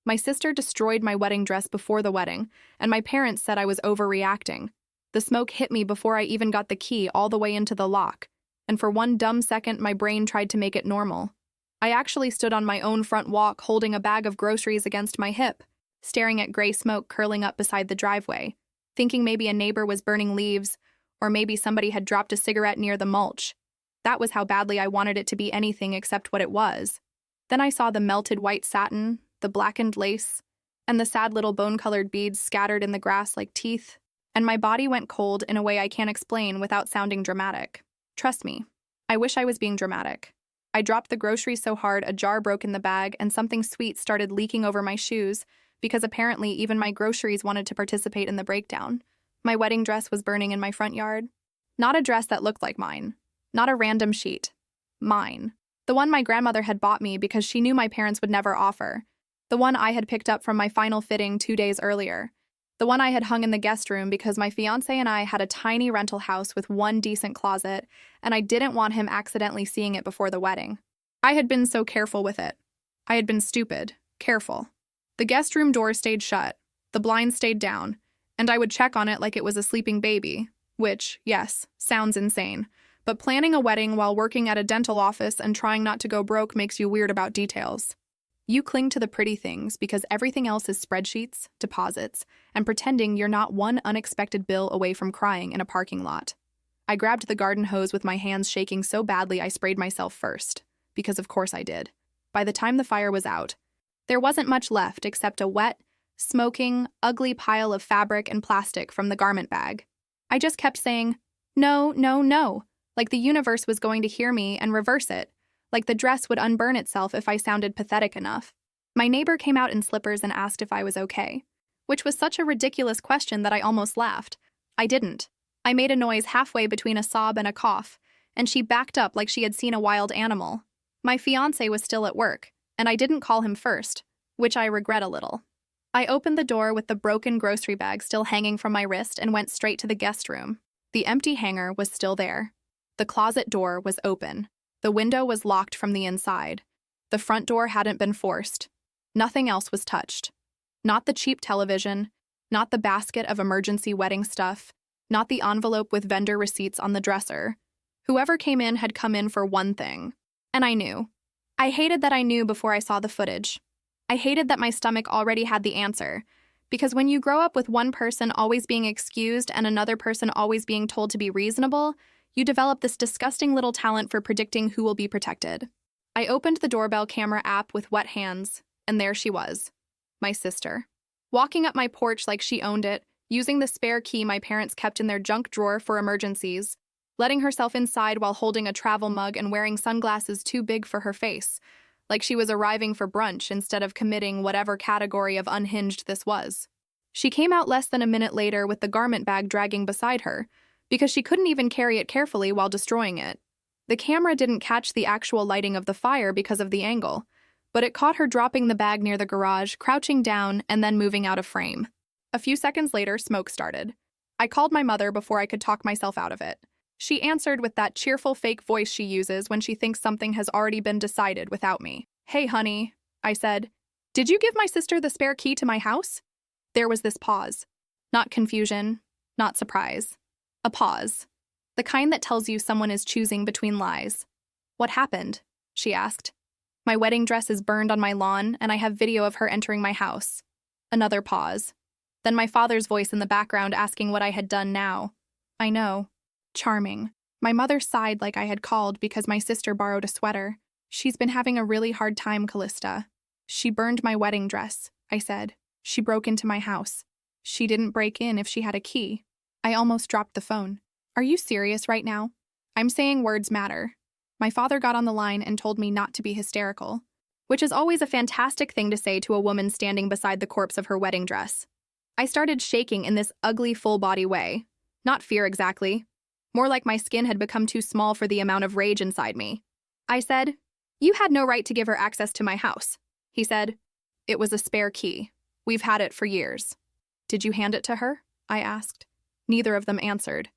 My sister destroyed my wedding dress before the wedding, and my parents said I was overreacting. The smoke hit me before I even got the key all the way into the lock, and for one dumb second my brain tried to make it normal. I actually stood on my own front walk holding a bag of groceries against my hip, staring at gray smoke curling up beside the driveway, thinking maybe a neighbor was burning leaves, or maybe somebody had dropped a cigarette near the mulch. That was how badly I wanted it to be anything except what it was. Then I saw the melted white satin, the blackened lace, and the sad little bone-colored beads scattered in the grass like teeth, and my body went cold in a way I can't explain without sounding dramatic. Trust me, I wish I was being dramatic. I dropped the groceries so hard a jar broke in the bag and something sweet started leaking over my shoes because apparently even my groceries wanted to participate in the breakdown. My wedding dress was burning in my front yard. Not a dress that looked like mine. Not a random sheet. Mine. The one my grandmother had bought me because she knew my parents would never offer. The one I had picked up from my final fitting 2 days earlier. The one I had hung in the guest room because my fiancé and I had a tiny rental house with one decent closet, and I didn't want him accidentally seeing it before the wedding. I had been so careful with it. I had been stupid. Careful. The guest room door stayed shut. The blinds stayed down. And I would check on it like it was a sleeping baby, which, yes, sounds insane. But planning a wedding while working at a dental office and trying not to go broke makes you weird about details. You cling to the pretty things because everything else is spreadsheets, deposits, and pretending you're not one unexpected bill away from crying in a parking lot. I grabbed the garden hose with my hands shaking so badly I sprayed myself first, because of course I did. By the time the fire was out, there wasn't much left except a wet, smoking, ugly pile of fabric and plastic from the garment bag. I just kept saying, "No, no, no," like the universe was going to hear me and reverse it, like the dress would unburn itself if I sounded pathetic enough. My neighbor came out in slippers and asked if I was okay, which was such a ridiculous question that I almost laughed. I didn't. I made a noise halfway between a sob and a cough, and she backed up like she had seen a wild animal. My fiancé was still at work, and I didn't call him first, which I regret a little. I opened the door with the broken grocery bag still hanging from my wrist and went straight to the guest room. The empty hanger was still there. The closet door was open. The window was locked from the inside. The front door hadn't been forced. Nothing else was touched. Not the cheap television, not the basket of emergency wedding stuff, not the envelope with vendor receipts on the dresser. Whoever came in had come in for one thing. And I knew. I hated that I knew before I saw the footage. I hated that my stomach already had the answer, because when you grow up with one person always being excused and another person always being told to be reasonable, you develop this disgusting little talent for predicting who will be protected. I opened the doorbell camera app with wet hands, and there she was, my sister, walking up my porch like she owned it, using the spare key my parents kept in their junk drawer for emergencies, letting herself inside while holding a travel mug and wearing sunglasses too big for her face, like she was arriving for brunch instead of committing whatever category of unhinged this was. She came out less than a minute later with the garment bag dragging beside her, because she couldn't even carry it carefully while destroying it. The camera didn't catch the actual lighting of the fire because of the angle, but it caught her dropping the bag near the garage, crouching down, and then moving out of frame. A few seconds later, smoke started. I called my mother before I could talk myself out of it. She answered with that cheerful fake voice she uses when she thinks something has already been decided without me. "Hey, honey," I said. "Did you give my sister the spare key to my house?" There was this pause. Not confusion, not surprise. A pause. The kind that tells you someone is choosing between lies. "What happened?" she asked. "My wedding dress is burned on my lawn, and I have video of her entering my house." Another pause. Then my father's voice in the background asking what I had done now. "I know." Charming. My mother sighed like I had called because my sister borrowed a sweater. "She's been having a really hard time, Callista." "She burned my wedding dress," I said. "She broke into my house." "She didn't break in if she had a key." I almost dropped the phone. "Are you serious right now?" "I'm saying words matter." My father got on the line and told me not to be hysterical, which is always a fantastic thing to say to a woman standing beside the corpse of her wedding dress. I started shaking in this ugly full-body way. Not fear exactly. More like my skin had become too small for the amount of rage inside me. I said, "You had no right to give her access to my house." He said, "It was a spare key. We've had it for years." "Did you hand it to her?" I asked. Neither of them answered.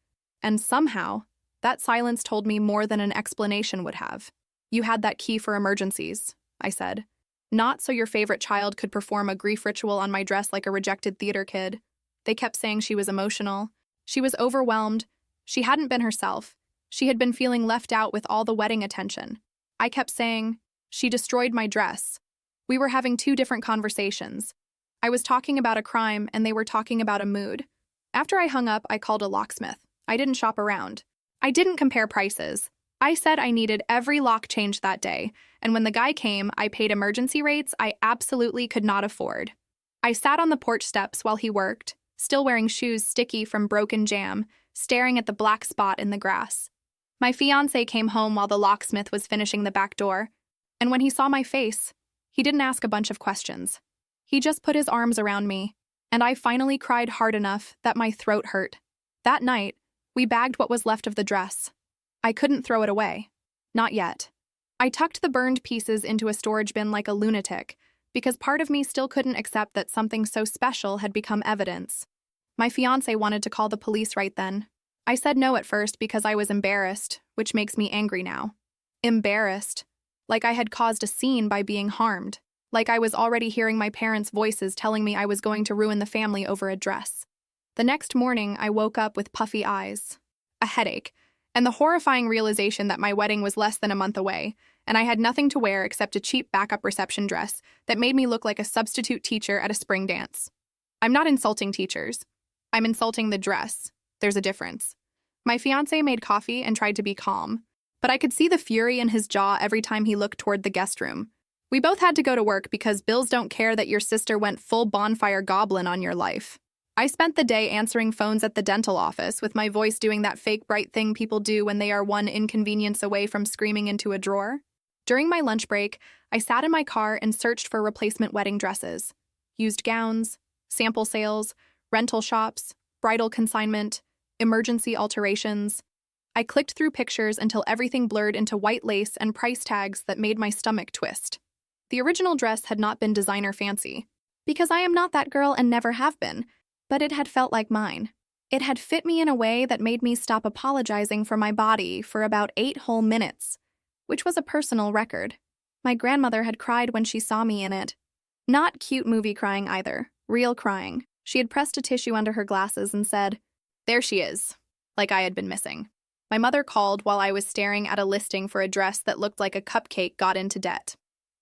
And somehow, that silence told me more than an explanation would have. "You had that key for emergencies," I said. Not so your favorite child could perform a grief ritual on my dress like a rejected theater kid. They kept saying she was emotional. She was overwhelmed. She hadn't been herself. She had been feeling left out with all the wedding attention. I kept saying, she destroyed my dress. We were having two different conversations. I was talking about a crime and they were talking about a mood. After I hung up, I called a locksmith. I didn't shop around. I didn't compare prices. I said I needed every lock changed that day, and when the guy came, I paid emergency rates I absolutely could not afford. I sat on the porch steps while he worked, still wearing shoes sticky from broken jam, staring at the black spot in the grass. My fiancé came home while the locksmith was finishing the back door, and when he saw my face, he didn't ask a bunch of questions. He just put his arms around me, and I finally cried hard enough that my throat hurt. That night, we bagged what was left of the dress. I couldn't throw it away. Not yet. I tucked the burned pieces into a storage bin like a lunatic, because part of me still couldn't accept that something so special had become evidence. My fiancé wanted to call the police right then. I said no at first because I was embarrassed, which makes me angry now. Embarrassed. Like I had caused a scene by being harmed. Like I was already hearing my parents' voices telling me I was going to ruin the family over a dress. The next morning, I woke up with puffy eyes, a headache, and the horrifying realization that my wedding was less than a month away, and I had nothing to wear except a cheap backup reception dress that made me look like a substitute teacher at a spring dance. I'm not insulting teachers. I'm insulting the dress. There's a difference. My fiancé made coffee and tried to be calm, but I could see the fury in his jaw every time he looked toward the guest room. We both had to go to work because bills don't care that your sister went full bonfire goblin on your life. I spent the day answering phones at the dental office with my voice doing that fake bright thing people do when they are one inconvenience away from screaming into a drawer. During my lunch break, I sat in my car and searched for replacement wedding dresses. Used gowns, sample sales, rental shops, bridal consignment, emergency alterations. I clicked through pictures until everything blurred into white lace and price tags that made my stomach twist. The original dress had not been designer fancy, because I am not that girl and never have been, but it had felt like mine. It had fit me in a way that made me stop apologizing for my body for about 8 whole minutes, which was a personal record. My grandmother had cried when she saw me in it. Not cute movie crying either, real crying. She had pressed a tissue under her glasses and said, "There she is," like I had been missing. My mother called while I was staring at a listing for a dress that looked like a cupcake got into debt.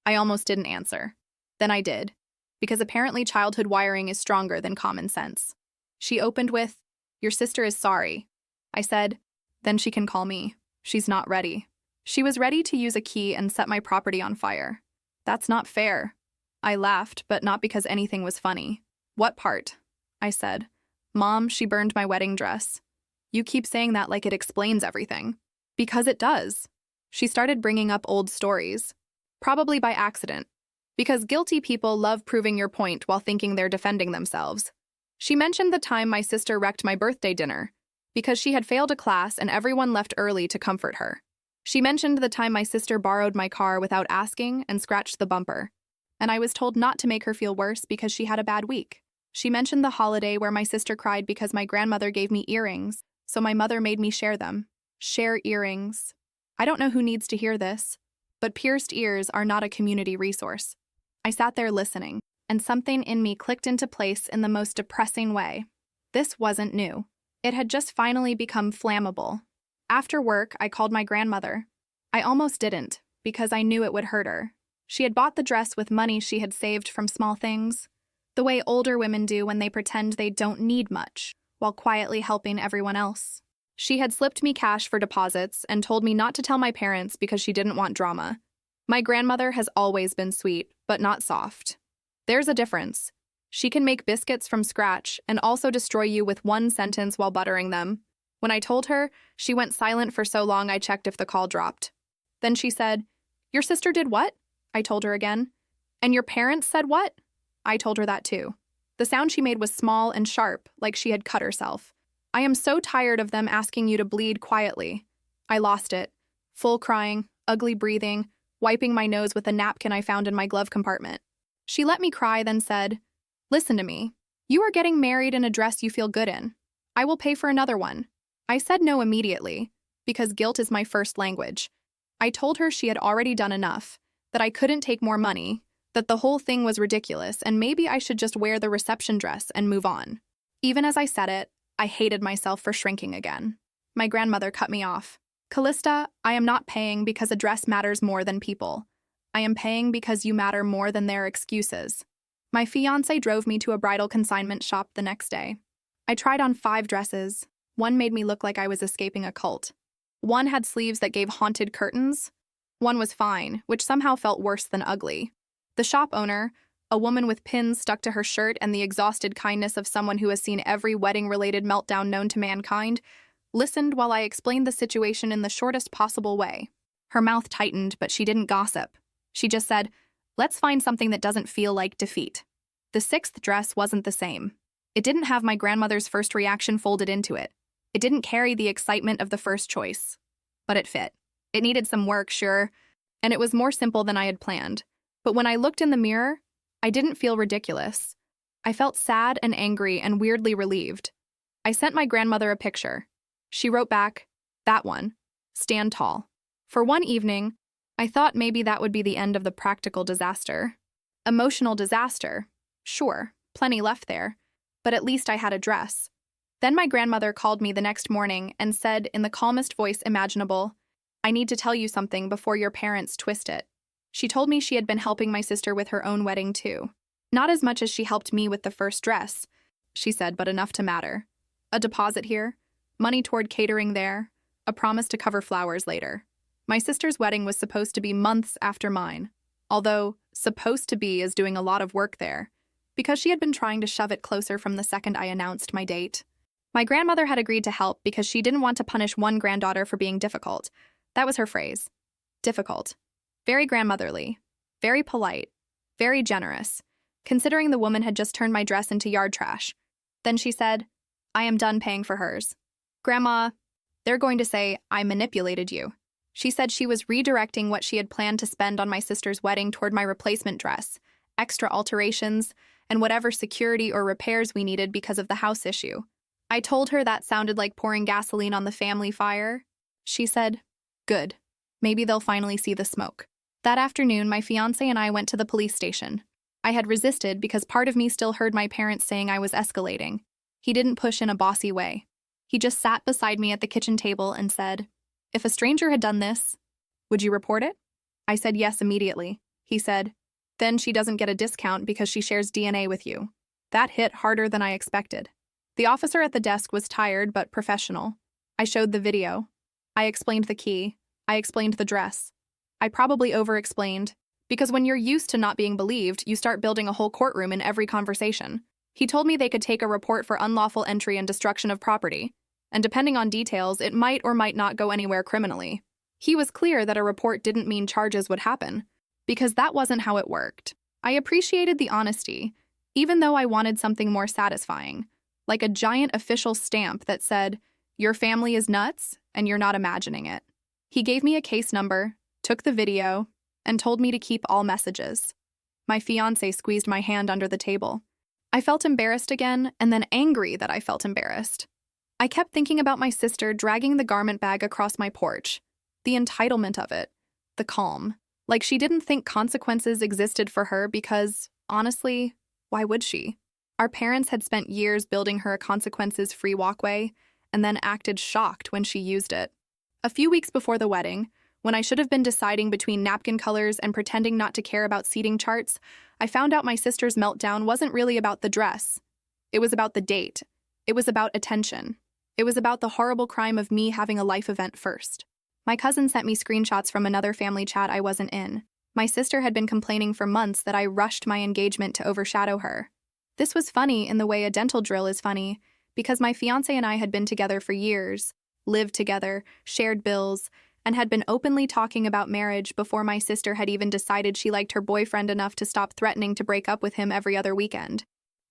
I almost didn't answer. Then I did, because apparently childhood wiring is stronger than common sense. She opened with, "Your sister is sorry." I said, "Then she can call me. She's not ready." She was ready to use a key and set my property on fire. That's not fair. I laughed, but not because anything was funny. "What part?" I said. "Mom, she burned my wedding dress." "You keep saying that like it explains everything." "Because it does." She started bringing up old stories. Probably by accident. Because guilty people love proving your point while thinking they're defending themselves. She mentioned the time my sister wrecked my birthday dinner, because she had failed a class and everyone left early to comfort her. She mentioned the time my sister borrowed my car without asking and scratched the bumper, and I was told not to make her feel worse because she had a bad week. She mentioned the holiday where my sister cried because my grandmother gave me earrings, so my mother made me share them. Share earrings. I don't know who needs to hear this, but pierced ears are not a community resource. I sat there listening, and something in me clicked into place in the most depressing way. This wasn't new. It had just finally become flammable. After work, I called my grandmother. I almost didn't, because I knew it would hurt her. She had bought the dress with money she had saved from small things, the way older women do when they pretend they don't need much, while quietly helping everyone else. She had slipped me cash for deposits and told me not to tell my parents because she didn't want drama. My grandmother has always been sweet, but not soft. There's a difference. She can make biscuits from scratch and also destroy you with one sentence while buttering them. When I told her, she went silent for so long I checked if the call dropped. Then she said, "Your sister did what?" I told her again. "And your parents said what?" I told her that too. The sound she made was small and sharp, like she had cut herself. "I am so tired of them asking you to bleed quietly." I lost it. Full crying, ugly breathing, wiping my nose with a napkin I found in my glove compartment. She let me cry, then said, "Listen to me. You are getting married in a dress you feel good in. I will pay for another one." I said no immediately, because guilt is my first language. I told her she had already done enough, that I couldn't take more money, that the whole thing was ridiculous and maybe I should just wear the reception dress and move on. Even as I said it, I hated myself for shrinking again. My grandmother cut me off. Callista, I am not paying because a dress matters more than people. I am paying because you matter more than their excuses. My fiancé drove me to a bridal consignment shop the next day. I tried on 5 dresses. One made me look like I was escaping a cult. One had sleeves that gave haunted curtains. One was fine, which somehow felt worse than ugly. The shop owner, a woman with pins stuck to her shirt and the exhausted kindness of someone who has seen every wedding-related meltdown known to mankind, listened while I explained the situation in the shortest possible way. Her mouth tightened, but she didn't gossip. She just said, "Let's find something that doesn't feel like defeat." The 6th dress wasn't the same. It didn't have my grandmother's first reaction folded into it. It didn't carry the excitement of the first choice. But it fit. It needed some work, sure, and it was more simple than I had planned. But when I looked in the mirror, I didn't feel ridiculous. I felt sad and angry and weirdly relieved. I sent my grandmother a picture. She wrote back, "That one. Stand tall." For one evening, I thought maybe that would be the end of the practical disaster. Emotional disaster. Sure, plenty left there. But at least I had a dress. Then my grandmother called me the next morning and said in the calmest voice imaginable, "I need to tell you something before your parents twist it." She told me she had been helping my sister with her own wedding too. Not as much as she helped me with the first dress, she said, but enough to matter. A deposit here, money toward catering there, a promise to cover flowers later. My sister's wedding was supposed to be months after mine, although supposed to be is doing a lot of work there, because she had been trying to shove it closer from the second I announced my date. My grandmother had agreed to help because she didn't want to punish one granddaughter for being difficult. That was her phrase. Difficult. Very grandmotherly. Very polite. Very generous, considering the woman had just turned my dress into yard trash. Then she said, "I am done paying for hers. Grandma, they're going to say I manipulated you." She said she was redirecting what she had planned to spend on my sister's wedding toward my replacement dress, extra alterations, and whatever security or repairs we needed because of the house issue. I told her that sounded like pouring gasoline on the family fire. She said, "Good. Maybe they'll finally see the smoke." That afternoon, my fiancé and I went to the police station. I had resisted because part of me still heard my parents saying I was escalating. He didn't push in a bossy way. He just sat beside me at the kitchen table and said, "If a stranger had done this, would you report it?" I said yes immediately. He said, "Then she doesn't get a discount because she shares DNA with you." That hit harder than I expected. The officer at the desk was tired but professional. I showed the video. I explained the key. I explained the dress. I probably over-explained, because when you're used to not being believed, you start building a whole courtroom in every conversation. He told me they could take a report for unlawful entry and destruction of property, and depending on details, it might or might not go anywhere criminally. He was clear that a report didn't mean charges would happen, because that wasn't how it worked. I appreciated the honesty, even though I wanted something more satisfying, like a giant official stamp that said, "Your family is nuts, and you're not imagining it." He gave me a case number, took the video, and told me to keep all messages. My fiancé squeezed my hand under the table. I felt embarrassed again, and then angry that I felt embarrassed. I kept thinking about my sister dragging the garment bag across my porch, the entitlement of it, the calm. Like she didn't think consequences existed for her because, honestly, why would she? Our parents had spent years building her a consequences-free walkway, and then acted shocked when she used it. A few weeks before the wedding, when I should have been deciding between napkin colors and pretending not to care about seating charts, I found out my sister's meltdown wasn't really about the dress. It was about the date. It was about attention. It was about the horrible crime of me having a life event first. My cousin sent me screenshots from another family chat I wasn't in. My sister had been complaining for months that I rushed my engagement to overshadow her. This was funny in the way a dental drill is funny, because my fiancé and I had been together for years, lived together, shared bills, and had been openly talking about marriage before my sister had even decided she liked her boyfriend enough to stop threatening to break up with him every other weekend.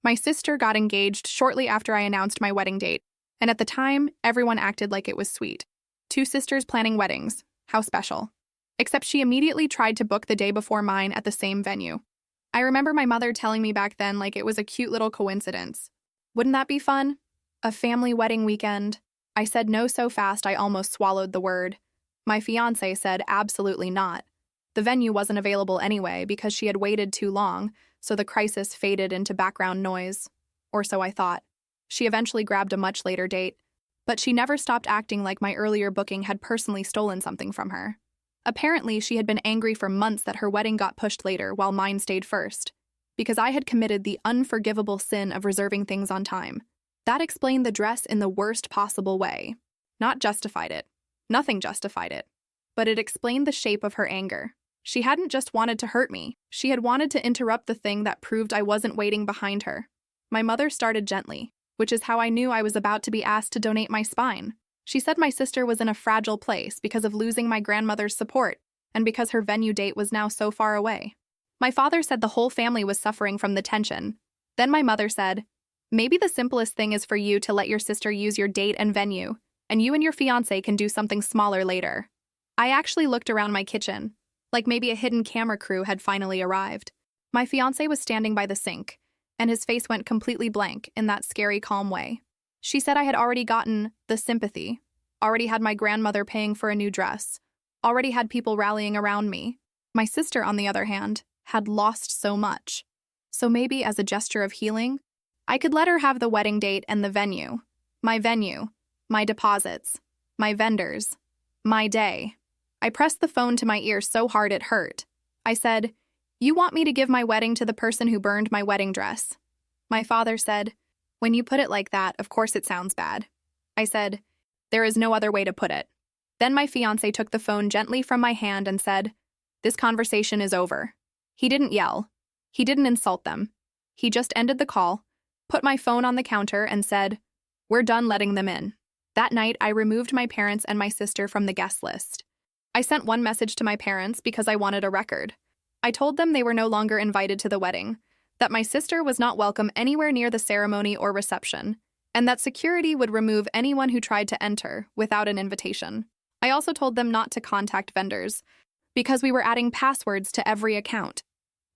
My sister got engaged shortly after I announced my wedding date, and at the time, everyone acted like it was sweet. 2 sisters planning weddings. How special. Except she immediately tried to book the day before mine at the same venue. I remember my mother telling me back then like it was a cute little coincidence. Wouldn't that be fun? A family wedding weekend. I said no so fast I almost swallowed the word. My fiancé said absolutely not. The venue wasn't available anyway because she had waited too long, so the crisis faded into background noise. Or so I thought. She eventually grabbed a much later date, but she never stopped acting like my earlier booking had personally stolen something from her. Apparently, she had been angry for months that her wedding got pushed later while mine stayed first, because I had committed the unforgivable sin of reserving things on time. That explained the dress in the worst possible way. Not justified it. Nothing justified it. But it explained the shape of her anger. She hadn't just wanted to hurt me. She had wanted to interrupt the thing that proved I wasn't waiting behind her. My mother started gently, which is how I knew I was about to be asked to donate my spine. She said my sister was in a fragile place because of losing my grandmother's support and because her venue date was now so far away. My father said the whole family was suffering from the tension. Then my mother said, "Maybe the simplest thing is for you to let your sister use your date and venue, and you and your fiancé can do something smaller later." I actually looked around my kitchen, like maybe a hidden camera crew had finally arrived. My fiancé was standing by the sink, and his face went completely blank in that scary, calm way. She said I had already gotten the sympathy, already had my grandmother paying for a new dress, already had people rallying around me. My sister, on the other hand, had lost so much. So maybe as a gesture of healing, I could let her have the wedding date and the venue, my deposits, my vendors, my day. I pressed the phone to my ear so hard it hurt. I said, "You want me to give my wedding to the person who burned my wedding dress?" My father said, "When you put it like that, of course it sounds bad." I said, "There is no other way to put it." Then my fiancé took the phone gently from my hand and said, "This conversation is over." He didn't yell. He didn't insult them. He just ended the call, put my phone on the counter, and said, "We're done letting them in." That night, I removed my parents and my sister from the guest list. I sent one message to my parents because I wanted a record. I told them they were no longer invited to the wedding, that my sister was not welcome anywhere near the ceremony or reception, and that security would remove anyone who tried to enter without an invitation. I also told them not to contact vendors, because we were adding passwords to every account.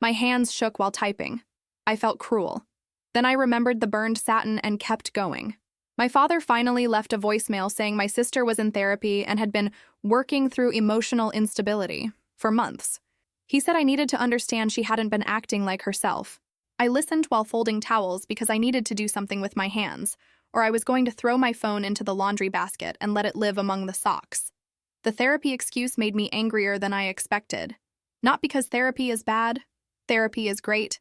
My hands shook while typing. I felt cruel. Then I remembered the burned satin and kept going. My father finally left a voicemail saying my sister was in therapy and had been working through emotional instability for months. He said I needed to understand she hadn't been acting like herself. I listened while folding towels because I needed to do something with my hands, or I was going to throw my phone into the laundry basket and let it live among the socks. The therapy excuse made me angrier than I expected. Not because therapy is bad. Therapy is great.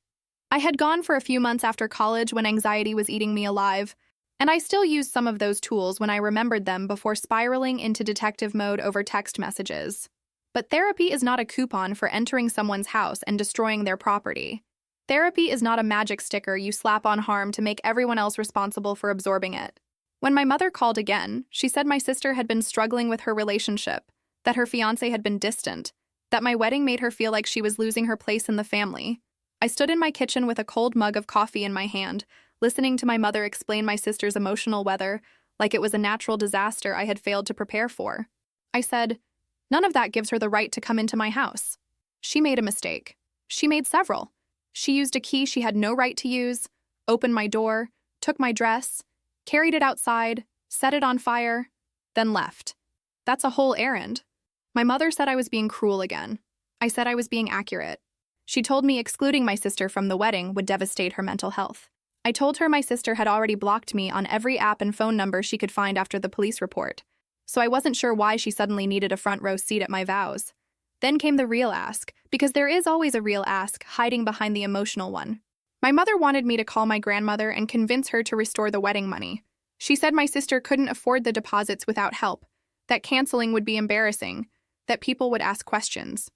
I had gone for a few months after college when anxiety was eating me alive, and I still used some of those tools when I remembered them before spiraling into detective mode over text messages. But therapy is not a coupon for entering someone's house and destroying their property. Therapy is not a magic sticker you slap on harm to make everyone else responsible for absorbing it. When my mother called again, she said my sister had been struggling with her relationship, that her fiancé had been distant, that my wedding made her feel like she was losing her place in the family. I stood in my kitchen with a cold mug of coffee in my hand, listening to my mother explain my sister's emotional weather like it was a natural disaster I had failed to prepare for. I said, "None of that gives her the right to come into my house. She made a mistake. She made several. She used a key she had no right to use, opened my door, took my dress, carried it outside, set it on fire, then left. That's a whole errand." My mother said I was being cruel again. I said I was being accurate. She told me excluding my sister from the wedding would devastate her mental health. I told her my sister had already blocked me on every app and phone number she could find after the police report, so I wasn't sure why she suddenly needed a front row seat at my vows. Then came the real ask, because there is always a real ask hiding behind the emotional one. My mother wanted me to call my grandmother and convince her to restore the wedding money. She said my sister couldn't afford the deposits without help, that canceling would be embarrassing, that people would ask questions.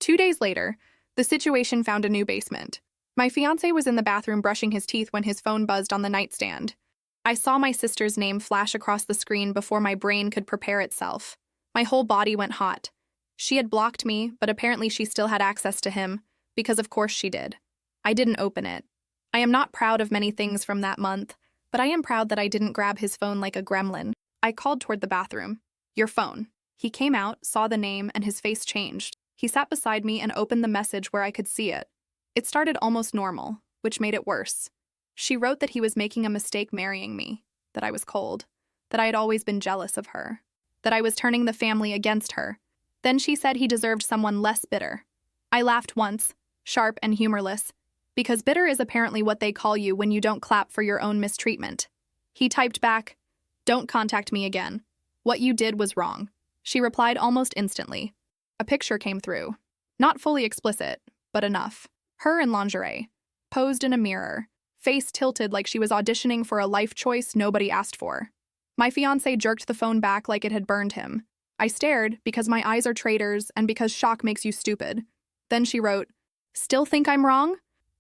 2 days later, the situation found a new basement. My fiancé was in the bathroom brushing his teeth when his phone buzzed on the nightstand. I saw my sister's name flash across the screen before my brain could prepare itself. My whole body went hot. She had blocked me, but apparently she still had access to him, because of course she did. I didn't open it. I am not proud of many things from that month, but I am proud that I didn't grab his phone like a gremlin. I called toward the bathroom. "Your phone." He came out, saw the name, and his face changed. He sat beside me and opened the message where I could see it. It started almost normal, which made it worse. She wrote that he was making a mistake marrying me, that I was cold, that I had always been jealous of her, that I was turning the family against her. Then she said he deserved someone less bitter, I laughed once, sharp and humorless, because bitter is apparently what they call you when you don't clap for your own mistreatment. He typed back, "Don't contact me again. What you did was wrong." She replied almost instantly. A picture came through. Not fully explicit, but enough. Her in lingerie, posed in a mirror, face tilted like she was auditioning for a life choice nobody asked for. My fiancé jerked the phone back like it had burned him. I stared because my eyes are traitors and because shock makes you stupid. Then she wrote, "Still think I'm wrong?"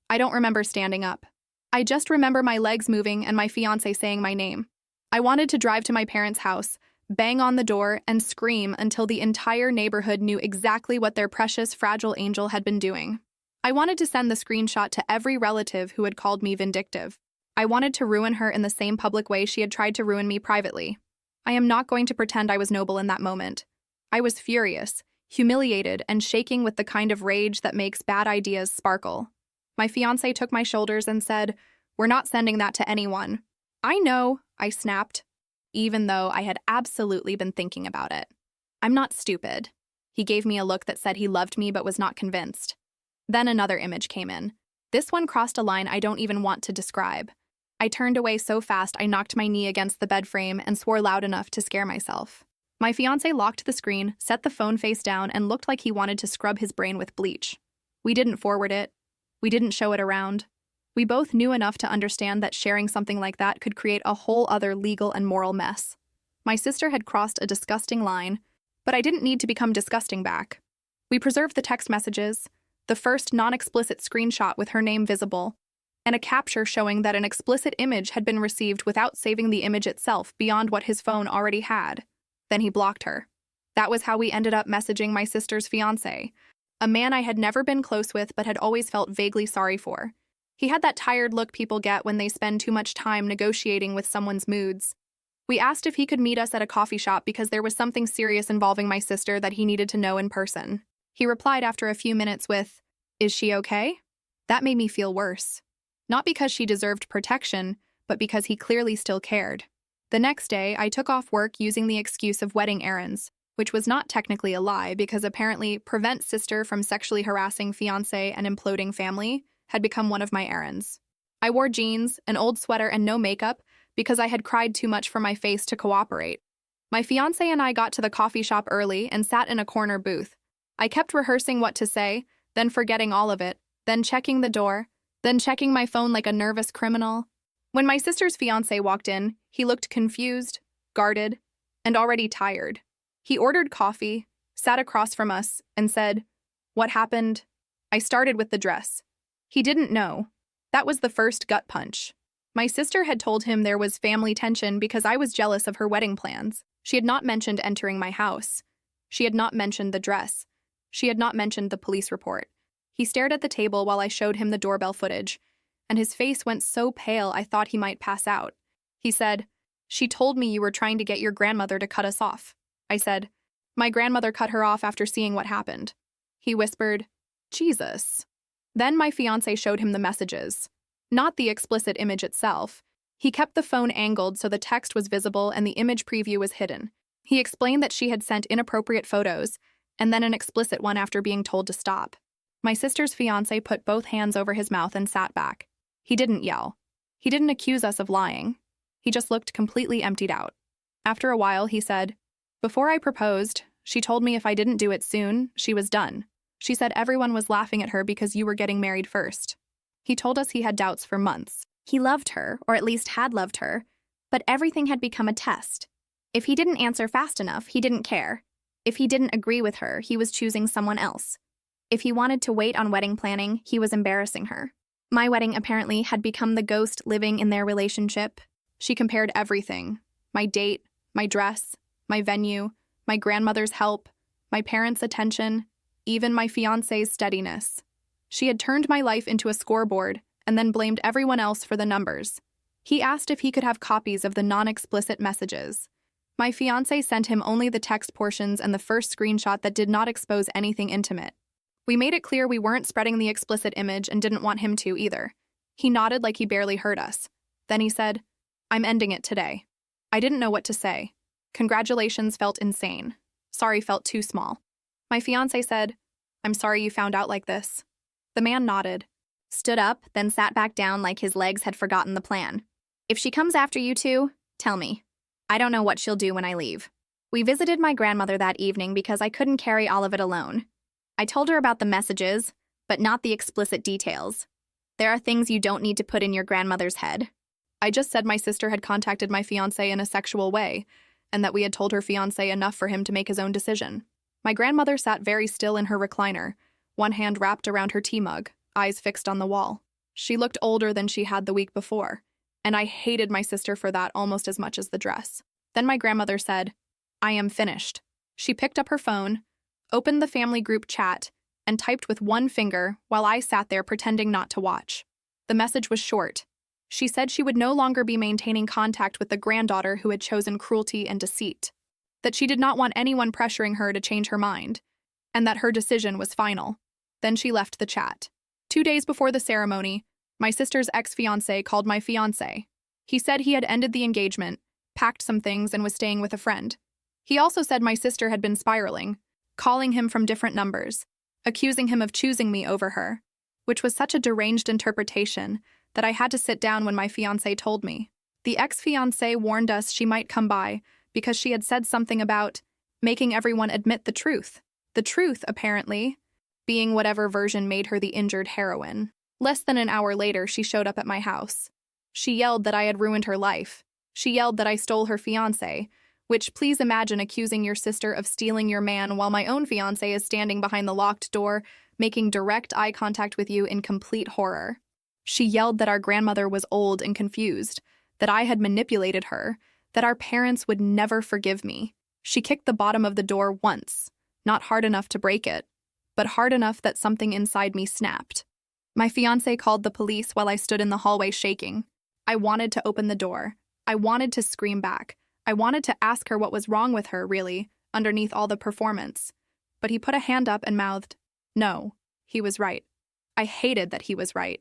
I don't remember standing up. I just remember my legs moving and my fiancé saying my name. I wanted to drive to my parents' house, bang on the door, and scream until the entire neighborhood knew exactly what their precious, fragile angel had been doing. I wanted to send the screenshot to every relative who had called me vindictive. I wanted to ruin her in the same public way she had tried to ruin me privately. I am not going to pretend I was noble in that moment. I was furious, humiliated, and shaking with the kind of rage that makes bad ideas sparkle. My fiancé took my shoulders and said, "We're not sending that to anyone." "I know," I snapped, even though I had absolutely been thinking about it. "I'm not stupid." He gave me a look that said he loved me but was not convinced. Then another image came in. This one crossed a line I don't even want to describe. I turned away so fast I knocked my knee against the bed frame and swore loud enough to scare myself. My fiancé locked the screen, set the phone face down, and looked like he wanted to scrub his brain with bleach. We didn't forward it. We didn't show it around. We both knew enough to understand that sharing something like that could create a whole other legal and moral mess. My sister had crossed a disgusting line, but I didn't need to become disgusting back. We preserved the text messages, the first non-explicit screenshot with her name visible, and a capture showing that an explicit image had been received without saving the image itself beyond what his phone already had. Then he blocked her. That was how we ended up messaging my sister's fiancé, a man I had never been close with but had always felt vaguely sorry for. He had that tired look people get when they spend too much time negotiating with someone's moods. We asked if he could meet us at a coffee shop because there was something serious involving my sister that he needed to know in person. He replied after a few minutes with, "Is she okay?" That made me feel worse. Not because she deserved protection, but because he clearly still cared. The next day, I took off work using the excuse of wedding errands, which was not technically a lie because apparently prevent sister from sexually harassing fiancé and imploding family had become one of my errands. I wore jeans, an old sweater, and no makeup because I had cried too much for my face to cooperate. My fiancé and I got to the coffee shop early and sat in a corner booth. I kept rehearsing what to say, then forgetting all of it, then checking the door, then checking my phone like a nervous criminal. When my sister's fiancé walked in, he looked confused, guarded, and already tired. He ordered coffee, sat across from us, and said, "What happened?" I started with the dress. He didn't know. That was the first gut punch. My sister had told him there was family tension because I was jealous of her wedding plans. She had not mentioned entering my house. She had not mentioned the dress. She had not mentioned the police report. He stared at the table while I showed him the doorbell footage, and his face went so pale I thought he might pass out. He said, "She told me you were trying to get your grandmother to cut us off." I said, "My grandmother cut her off after seeing what happened." He whispered, "Jesus." Then my fiancé showed him the messages, not the explicit image itself. He kept the phone angled so the text was visible and the image preview was hidden. He explained that she had sent inappropriate photos, and then an explicit one after being told to stop. My sister's fiancé put both hands over his mouth and sat back. He didn't yell. He didn't accuse us of lying. He just looked completely emptied out. After a while, he said, "Before I proposed, she told me if I didn't do it soon, she was done. She said everyone was laughing at her because you were getting married first." He told us he had doubts for months. He loved her, or at least had loved her, but everything had become a test. If he didn't answer fast enough, he didn't care. If he didn't agree with her, he was choosing someone else. If he wanted to wait on wedding planning, he was embarrassing her. My wedding apparently had become the ghost living in their relationship. She compared everything: my date, my dress, my venue, my grandmother's help, my parents' attention, even my fiancé's steadiness. She had turned my life into a scoreboard and then blamed everyone else for the numbers. He asked if he could have copies of the non-explicit messages. My fiancé sent him only the text portions and the first screenshot that did not expose anything intimate. We made it clear we weren't spreading the explicit image and didn't want him to either. He nodded like he barely heard us. Then he said, "I'm ending it today." I didn't know what to say. Congratulations felt insane. Sorry felt too small. My fiancé said, I'm sorry you found out like this. The man nodded, stood up, then sat back down like his legs had forgotten the plan. If she comes after you two, tell me. I don't know what she'll do when I leave. We visited my grandmother that evening because I couldn't carry all of it alone. I told her about the messages, but not the explicit details. There are things you don't need to put in your grandmother's head. I just said my sister had contacted my fiancé in a sexual way, and that we had told her fiancé enough for him to make his own decision. My grandmother sat very still in her recliner, one hand wrapped around her tea mug, eyes fixed on the wall. She looked older than she had the week before, and I hated my sister for that almost as much as the dress. Then my grandmother said, "I am finished." She picked up her phone, opened the family group chat, and typed with one finger while I sat there pretending not to watch. The message was short. She said she would no longer be maintaining contact with the granddaughter who had chosen cruelty and deceit, that she did not want anyone pressuring her to change her mind, and that her decision was final. Then she left the chat. 2 days before the ceremony, my sister's ex-fiancé called my fiancé. He said he had ended the engagement, packed some things, and was staying with a friend. He also said my sister had been spiraling, calling him from different numbers, accusing him of choosing me over her, which was such a deranged interpretation that I had to sit down when my fiancé told me. The ex-fiancé warned us she might come by because she had said something about making everyone admit the truth. The truth, apparently, being whatever version made her the injured heroine. Less than an hour later, she showed up at my house. She yelled that I had ruined her life. She yelled that I stole her fiancé, which, please imagine accusing your sister of stealing your man while my own fiancé is standing behind the locked door, making direct eye contact with you in complete horror. She yelled that our grandmother was old and confused, that I had manipulated her, that our parents would never forgive me. She kicked the bottom of the door once, not hard enough to break it, but hard enough that something inside me snapped. My fiancé called the police while I stood in the hallway shaking. I wanted to open the door. I wanted to scream back. I wanted to ask her what was wrong with her, really, underneath all the performance. But he put a hand up and mouthed, "No, he was right." I hated that he was right.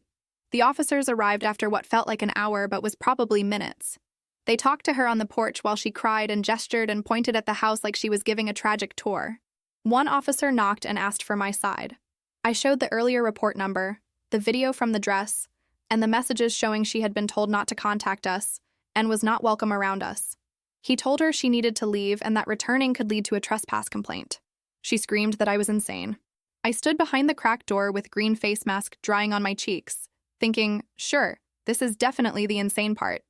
The officers arrived after what felt like an hour but was probably minutes. They talked to her on the porch while she cried and gestured and pointed at the house like she was giving a tragic tour. One officer knocked and asked for my side. I showed the earlier report number, the video from the dress, and the messages showing she had been told not to contact us and was not welcome around us. He told her she needed to leave and that returning could lead to a trespass complaint. She screamed that I was insane. I stood behind the cracked door with green face mask drying on my cheeks, thinking, sure, this is definitely the insane part.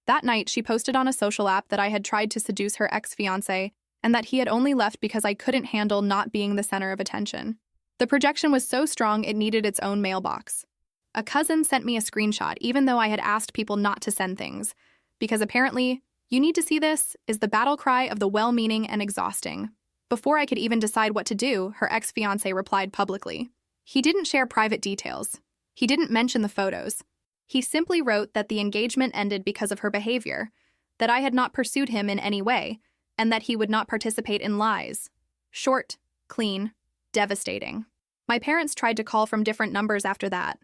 That night, she posted on a social app that I had tried to seduce her ex-fiancé and that he had only left because I couldn't handle not being the center of attention. The projection was so strong it needed its own mailbox. A cousin sent me a screenshot even though I had asked people not to send things, because apparently, "You need to see this" is the battle cry of the well-meaning and exhausting. Before I could even decide what to do, her ex-fiancé replied publicly. He didn't share private details. He didn't mention the photos. He simply wrote that the engagement ended because of her behavior, that I had not pursued him in any way, and that he would not participate in lies. Short, clean, devastating. My parents tried to call from different numbers after that.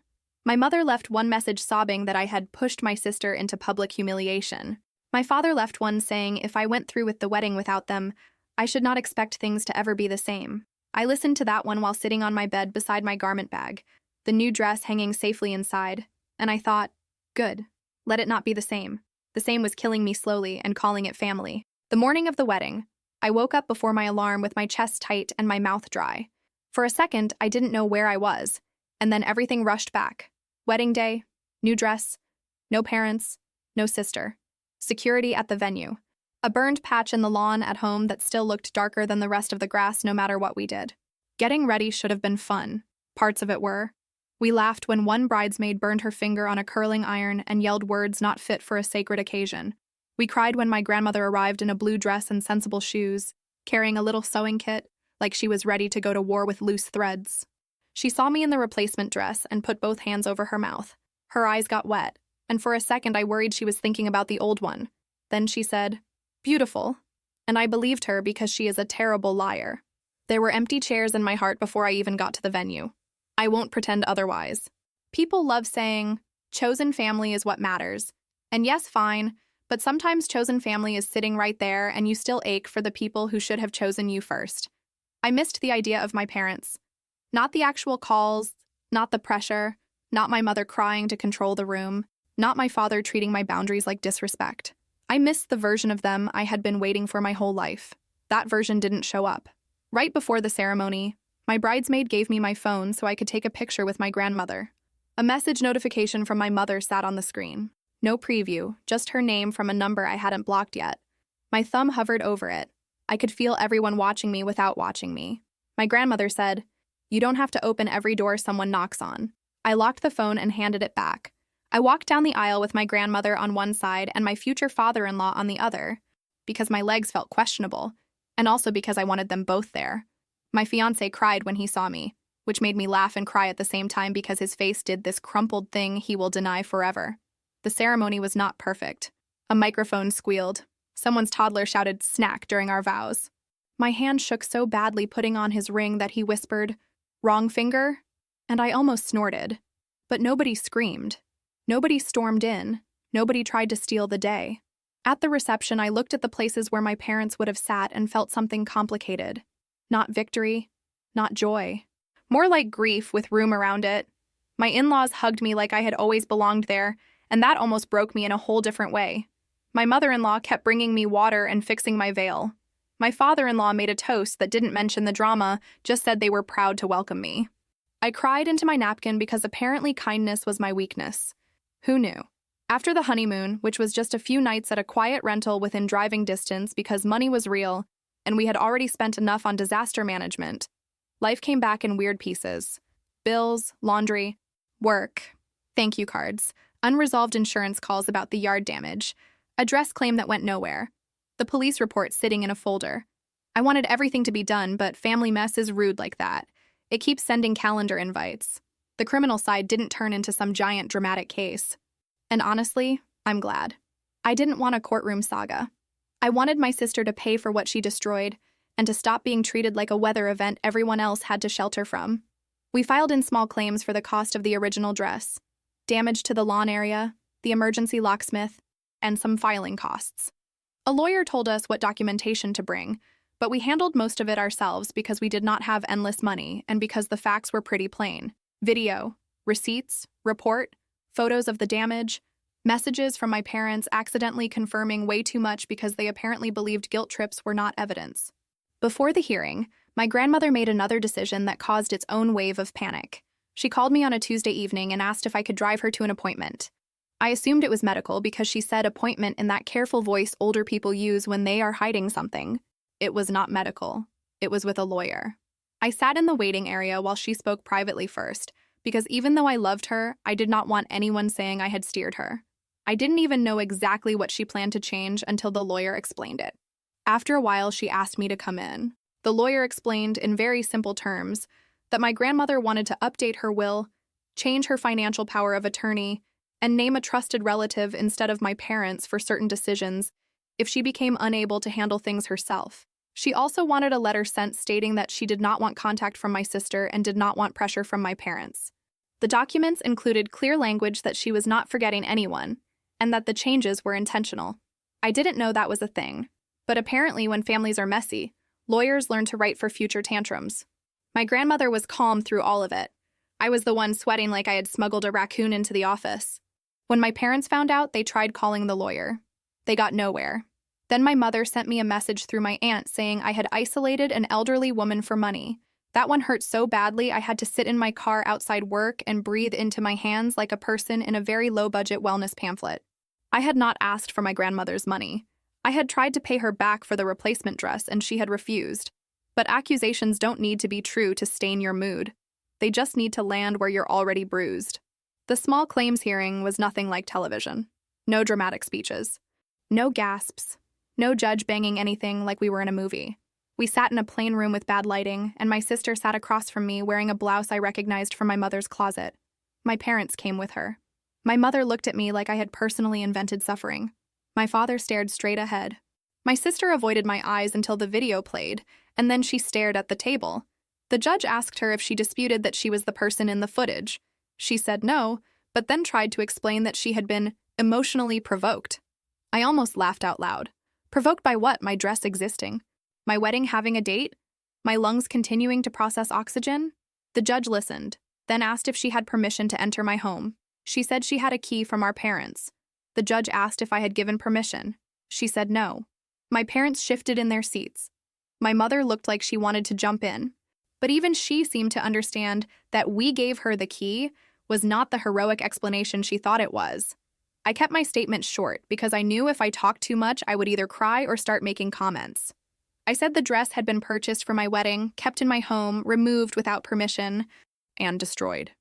My mother left one message sobbing that I had pushed my sister into public humiliation. My father left one saying if I went through with the wedding without them, I should not expect things to ever be the same. I listened to that one while sitting on my bed beside my garment bag, the new dress hanging safely inside, and I thought, good, let it not be the same. The same was killing me slowly and calling it family. The morning of the wedding, I woke up before my alarm with my chest tight and my mouth dry. For a second, I didn't know where I was, and then everything rushed back. Wedding day, new dress, no parents, no sister. Security at the venue. A burned patch in the lawn at home that still looked darker than the rest of the grass no matter what we did. Getting ready should have been fun. Parts of it were. We laughed when one bridesmaid burned her finger on a curling iron and yelled words not fit for a sacred occasion. We cried when my grandmother arrived in a blue dress and sensible shoes, carrying a little sewing kit, like she was ready to go to war with loose threads. She saw me in the replacement dress and put both hands over her mouth. Her eyes got wet, and for a second I worried she was thinking about the old one. Then she said, "Beautiful." And I believed her because she is a terrible liar. There were empty chairs in my heart before I even got to the venue. I won't pretend otherwise. People love saying, chosen family is what matters. And yes, fine, but sometimes chosen family is sitting right there and you still ache for the people who should have chosen you first. I missed the idea of my parents. Not the actual calls, not the pressure, not my mother crying to control the room, not my father treating my boundaries like disrespect. I missed the version of them I had been waiting for my whole life. That version didn't show up. Right before the ceremony, my bridesmaid gave me my phone so I could take a picture with my grandmother. A message notification from my mother sat on the screen. No preview, just her name from a number I hadn't blocked yet. My thumb hovered over it. I could feel everyone watching me without watching me. My grandmother said, "You don't have to open every door someone knocks on." I locked the phone and handed it back. I walked down the aisle with my grandmother on one side and my future father-in-law on the other, because my legs felt questionable, and also because I wanted them both there. My fiancé cried when he saw me, which made me laugh and cry at the same time because his face did this crumpled thing he will deny forever. The ceremony was not perfect. A microphone squealed. Someone's toddler shouted "snack" during our vows. My hand shook so badly putting on his ring that he whispered, "Wrong finger?" And I almost snorted. But nobody screamed. Nobody stormed in. Nobody tried to steal the day. At the reception, I looked at the places where my parents would have sat and felt something complicated. Not victory, not joy. More like grief with room around it. My in-laws hugged me like I had always belonged there, and that almost broke me in a whole different way. My mother-in-law kept bringing me water and fixing my veil. My father-in-law made a toast that didn't mention the drama, just said they were proud to welcome me. I cried into my napkin because apparently kindness was my weakness. Who knew? After the honeymoon, which was just a few nights at a quiet rental within driving distance because money was real, and we had already spent enough on disaster management, life came back in weird pieces. Bills, laundry, work, thank you cards, unresolved insurance calls about the yard damage, a dress claim that went nowhere, the police report sitting in a folder. I wanted everything to be done, but family mess is rude like that. It keeps sending calendar invites. The criminal side didn't turn into some giant dramatic case. And honestly, I'm glad. I didn't want a courtroom saga. I wanted my sister to pay for what she destroyed and to stop being treated like a weather event everyone else had to shelter from. We filed in small claims for the cost of the original dress, damage to the lawn area, the emergency locksmith, and some filing costs. A lawyer told us what documentation to bring, but we handled most of it ourselves because we did not have endless money and because the facts were pretty plain. Video, receipts, report, photos of the damage, messages from my parents accidentally confirming way too much because they apparently believed guilt trips were not evidence. Before the hearing, my grandmother made another decision that caused its own wave of panic. She called me on a Tuesday evening and asked if I could drive her to an appointment. I assumed it was medical because she said appointment in that careful voice older people use when they are hiding something. It was not medical. It was with a lawyer. I sat in the waiting area while she spoke privately first, because even though I loved her, I did not want anyone saying I had steered her. I didn't even know exactly what she planned to change until the lawyer explained it. After a while, she asked me to come in. The lawyer explained in very simple terms that my grandmother wanted to update her will, change her financial power of attorney, and name a trusted relative instead of my parents for certain decisions if she became unable to handle things herself. She also wanted a letter sent stating that she did not want contact from my sister and did not want pressure from my parents. The documents included clear language that she was not forgetting anyone, and that the changes were intentional. I didn't know that was a thing, but apparently when families are messy, lawyers learn to write for future tantrums. My grandmother was calm through all of it. I was the one sweating like I had smuggled a raccoon into the office. When my parents found out, they tried calling the lawyer. They got nowhere. Then my mother sent me a message through my aunt saying I had isolated an elderly woman for money. That one hurt so badly I had to sit in my car outside work and breathe into my hands like a person in a very low-budget wellness pamphlet. I had not asked for my grandmother's money. I had tried to pay her back for the replacement dress and she had refused. But accusations don't need to be true to stain your mood. They just need to land where you're already bruised. The small claims hearing was nothing like television. No dramatic speeches. No gasps. No judge banging anything like we were in a movie. We sat in a plain room with bad lighting, and my sister sat across from me wearing a blouse I recognized from my mother's closet. My parents came with her. My mother looked at me like I had personally invented suffering. My father stared straight ahead. My sister avoided my eyes until the video played, and then she stared at the table. The judge asked her if she disputed that she was the person in the footage. She said no, but then tried to explain that she had been emotionally provoked. I almost laughed out loud. Provoked by what? My dress existing? My wedding having a date? My lungs continuing to process oxygen? The judge listened, then asked if she had permission to enter my home. She said she had a key from our parents. The judge asked if I had given permission. She said no. My parents shifted in their seats. My mother looked like she wanted to jump in. But even she seemed to understand that we gave her the key was not the heroic explanation she thought it was. I kept my statement short because I knew if I talked too much, I would either cry or start making comments. I said the dress had been purchased for my wedding, kept in my home, removed without permission, and destroyed.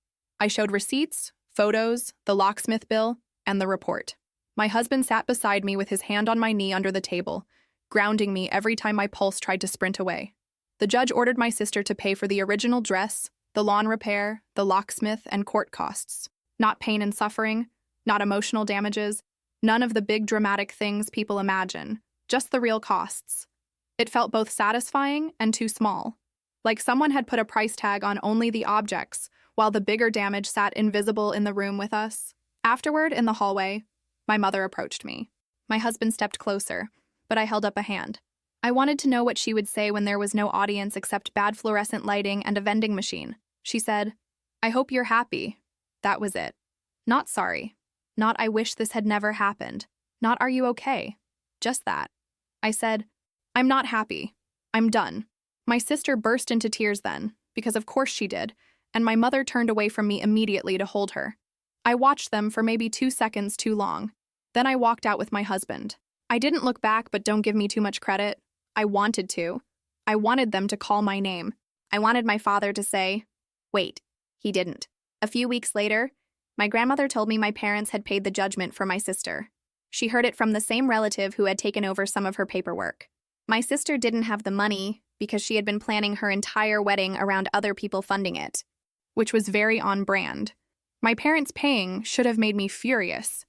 I showed receipts, photos, the locksmith bill, and the report. My husband sat beside me with his hand on my knee under the table, grounding me every time my pulse tried to sprint away. The judge ordered my sister to pay for the original dress, the lawn repair, the locksmith, and court costs. Not pain and suffering, not emotional damages, none of the big dramatic things people imagine, just the real costs. It felt both satisfying and too small, like someone had put a price tag on only the objects, while the bigger damage sat invisible in the room with us. Afterward, in the hallway, my mother approached me. My husband stepped closer, but I held up a hand. I wanted to know what she would say when there was no audience except bad fluorescent lighting and a vending machine. She said, "I hope you're happy." That was it. Not sorry. Not "I wish this had never happened." Not "Are you okay?" Just that. I said, "I'm not happy. I'm done." My sister burst into tears then, because of course she did, and my mother turned away from me immediately to hold her. I watched them for maybe 2 seconds too long. Then I walked out with my husband. I didn't look back, but don't give me too much credit. I wanted to. I wanted them to call my name. I wanted my father to say, "Wait." He didn't. A few weeks later, my grandmother told me my parents had paid the judgment for my sister. She heard it from the same relative who had taken over some of her paperwork. My sister didn't have the money because she had been planning her entire wedding around other people funding it, which was very on brand. My parents paying should have made me furious.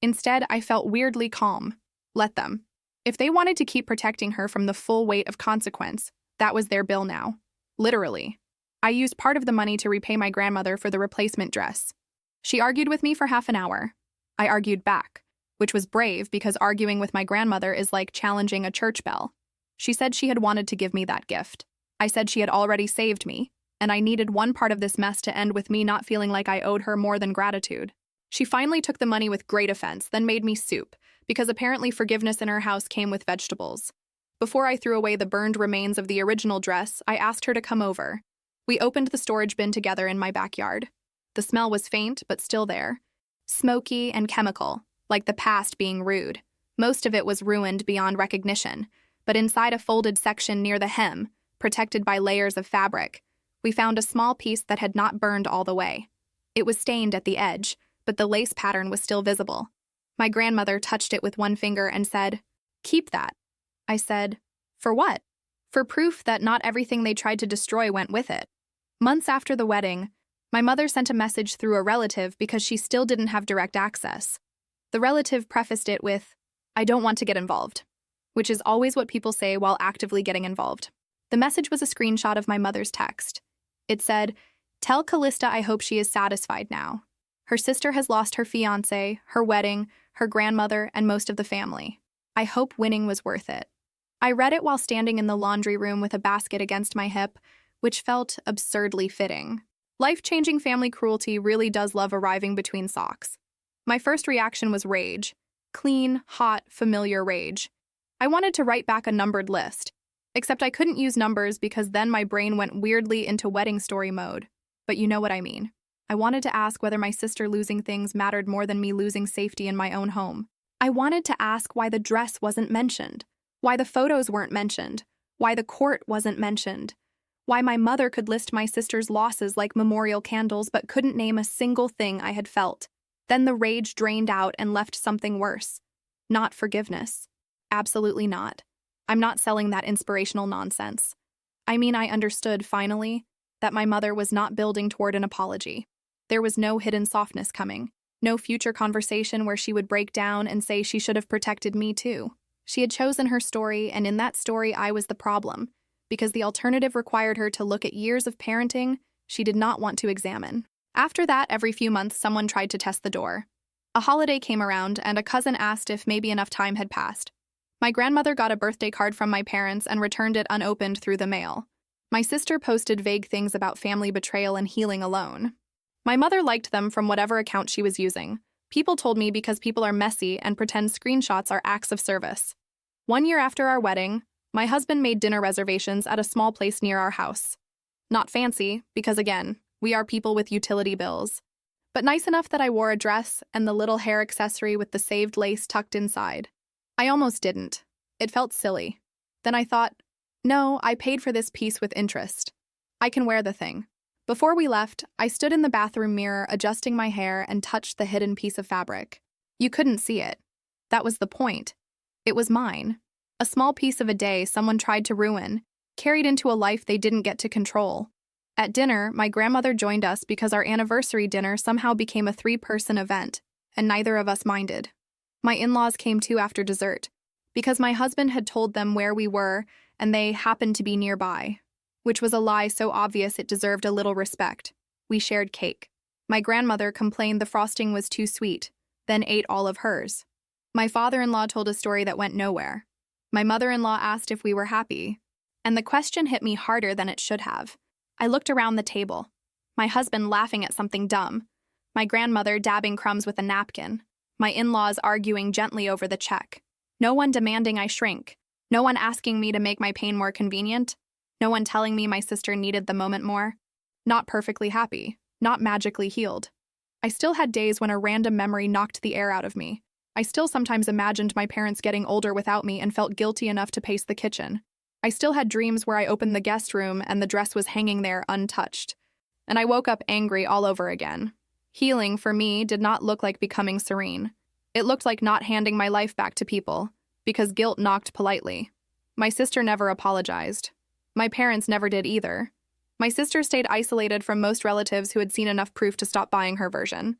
Instead, I felt weirdly calm. Let them. If they wanted to keep protecting her from the full weight of consequence, that was their bill now. Literally. I used part of the money to repay my grandmother for the replacement dress. She argued with me for half an hour. I argued back, which was brave because arguing with my grandmother is like challenging a church bell. She said she had wanted to give me that gift. I said she had already saved me, and I needed one part of this mess to end with me not feeling like I owed her more than gratitude. She finally took the money with great offense, then made me soup, because apparently forgiveness in her house came with vegetables. Before I threw away the burned remains of the original dress, I asked her to come over. We opened the storage bin together in my backyard. The smell was faint, but still there. Smoky and chemical, like the past being rude. Most of it was ruined beyond recognition, but inside a folded section near the hem, protected by layers of fabric, we found a small piece that had not burned all the way. It was stained at the edge, but the lace pattern was still visible. My grandmother touched it with one finger and said, "Keep that." I said, "For what?" "For proof that not everything they tried to destroy went with it." Months after the wedding, my mother sent a message through a relative because she still didn't have direct access. The relative prefaced it with, "I don't want to get involved," which is always what people say while actively getting involved. The message was a screenshot of my mother's text. It said, "Tell Callista I hope she is satisfied now. Her sister has lost her fiancé, her wedding, her grandmother, and most of the family. I hope winning was worth it." I read it while standing in the laundry room with a basket against my hip, which felt absurdly fitting. Life-changing family cruelty really does love arriving between socks. My first reaction was rage. Clean, hot, familiar rage. I wanted to write back a numbered list, except I couldn't use numbers because then my brain went weirdly into wedding story mode. But you know what I mean. I wanted to ask whether my sister losing things mattered more than me losing safety in my own home. I wanted to ask why the dress wasn't mentioned, why the photos weren't mentioned, why the court wasn't mentioned, why my mother could list my sister's losses like memorial candles but couldn't name a single thing I had felt. Then the rage drained out and left something worse. Not forgiveness. Absolutely not. I'm not selling that inspirational nonsense. I mean, I understood, finally, that my mother was not building toward an apology. There was no hidden softness coming, no future conversation where she would break down and say she should have protected me too. She had chosen her story, and in that story I was the problem, because the alternative required her to look at years of parenting she did not want to examine. After that, every few months someone tried to test the door. A holiday came around, and a cousin asked if maybe enough time had passed. My grandmother got a birthday card from my parents and returned it unopened through the mail. My sister posted vague things about family betrayal and healing alone. My mother liked them from whatever account she was using. People told me because people are messy and pretend screenshots are acts of service. 1 year after our wedding, my husband made dinner reservations at a small place near our house. Not fancy, because again, we are people with utility bills, but nice enough that I wore a dress and the little hair accessory with the saved lace tucked inside. I almost didn't. It felt silly. Then I thought, no, I paid for this piece with interest. I can wear the thing. Before we left, I stood in the bathroom mirror adjusting my hair and touched the hidden piece of fabric. You couldn't see it. That was the point. It was mine. A small piece of a day someone tried to ruin, carried into a life they didn't get to control. At dinner, my grandmother joined us because our anniversary dinner somehow became a 3-person event, and neither of us minded. My in-laws came too after dessert, because my husband had told them where we were and they happened to be nearby, which was a lie so obvious it deserved a little respect. We shared cake. My grandmother complained the frosting was too sweet, then ate all of hers. My father-in-law told a story that went nowhere. My mother-in-law asked if we were happy, and the question hit me harder than it should have. I looked around the table. My husband laughing at something dumb. My grandmother dabbing crumbs with a napkin. My in-laws arguing gently over the check. No one demanding I shrink. No one asking me to make my pain more convenient. No one telling me my sister needed the moment more. Not perfectly happy. Not magically healed. I still had days when a random memory knocked the air out of me. I still sometimes imagined my parents getting older without me and felt guilty enough to pace the kitchen. I still had dreams where I opened the guest room and the dress was hanging there untouched. And I woke up angry all over again. Healing, for me, did not look like becoming serene. It looked like not handing my life back to people, because guilt knocked politely. My sister never apologized. My parents never did either. My sister stayed isolated from most relatives who had seen enough proof to stop buying her version,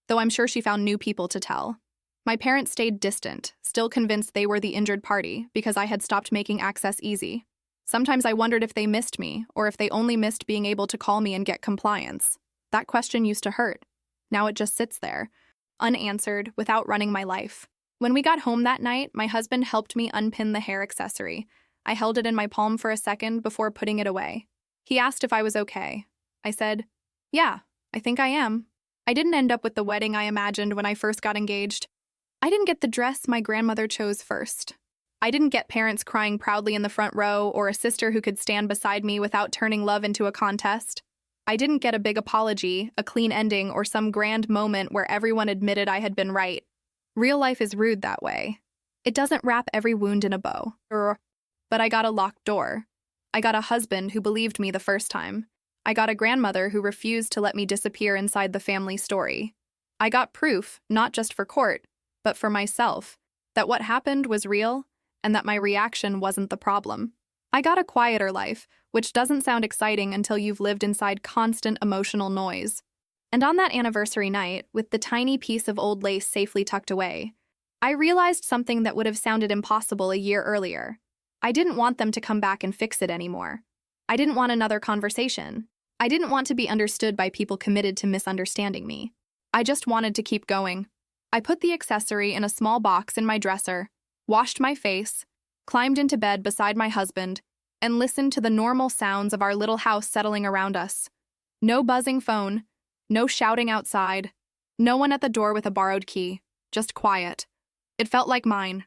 though I'm sure she found new people to tell. My parents stayed distant, still convinced they were the injured party because I had stopped making access easy. Sometimes I wondered if they missed me, or if they only missed being able to call me and get compliance. That question used to hurt. Now it just sits there, unanswered, without running my life. When we got home that night, my husband helped me unpin the hair accessory. I held it in my palm for a second before putting it away. He asked if I was okay. I said, yeah, I think I am. I didn't end up with the wedding I imagined when I first got engaged. I didn't get the dress my grandmother chose first. I didn't get parents crying proudly in the front row or a sister who could stand beside me without turning love into a contest. I didn't get a big apology, a clean ending, or some grand moment where everyone admitted I had been right. Real life is rude that way. It doesn't wrap every wound in a bow. But I got a locked door. I got a husband who believed me the first time. I got a grandmother who refused to let me disappear inside the family story. I got proof, not just for court, but for myself, that what happened was real and that my reaction wasn't the problem. I got a quieter life, which doesn't sound exciting until you've lived inside constant emotional noise. And on that anniversary night, with the tiny piece of old lace safely tucked away, I realized something that would have sounded impossible a year earlier. I didn't want them to come back and fix it anymore. I didn't want another conversation. I didn't want to be understood by people committed to misunderstanding me. I just wanted to keep going. I put the accessory in a small box in my dresser, washed my face, climbed into bed beside my husband, and listened to the normal sounds of our little house settling around us. No buzzing phone, no shouting outside, no one at the door with a borrowed key, just quiet. It felt like mine.